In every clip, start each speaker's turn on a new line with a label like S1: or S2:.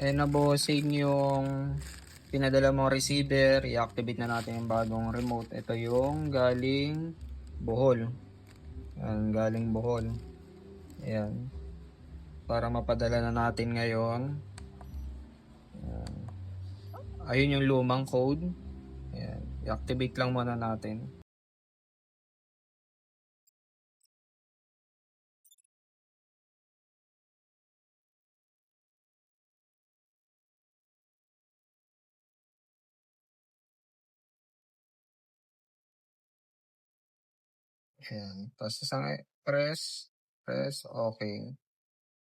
S1: Ayan na bossing yung pinadala mong receiver, i-activate na natin yung bagong remote. Ito yung galing Bohol. Ayan, galing Bohol. Ayan. Para mapadala na natin ngayon. Ayan. Ayun yung lumang code. Ayan. I-activate lang muna natin. Ayan. Tapos isang press, okay.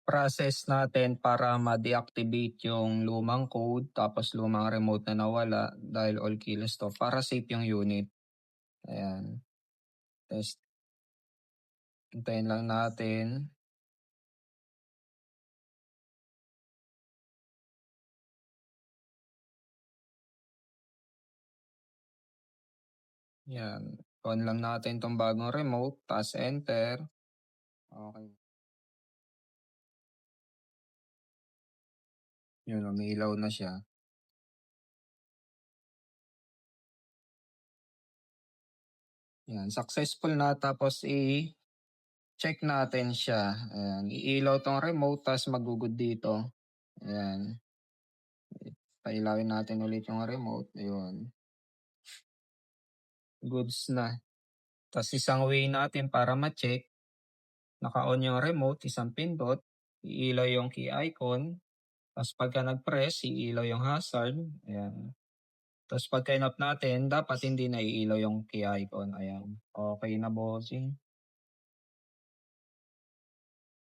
S1: Process natin para ma-deactivate yung lumang code tapos lumang remote na nawala dahil all keyless to para safe yung unit. Ayan. Tapos hintayin lang natin. Yan. On lang natin tong bagong remote tapos enter. Okay. Yun, umiilaw na siya. Yan, successful na tapos i-check natin siya. Ayan, iilaw tong remote tapos magugod dito. Ayan. Pailawin natin ulit yung remote. Ayun. Goods na. Tapos isang way natin para ma-check, naka-on yung remote, isang pindot, iilaw yung key icon, tapos pagka nag-press, iilaw yung hazard. Ayan. Tapos pagka in-off natin, dapat hindi na iilaw yung key icon. Ayan. Okay na bossing.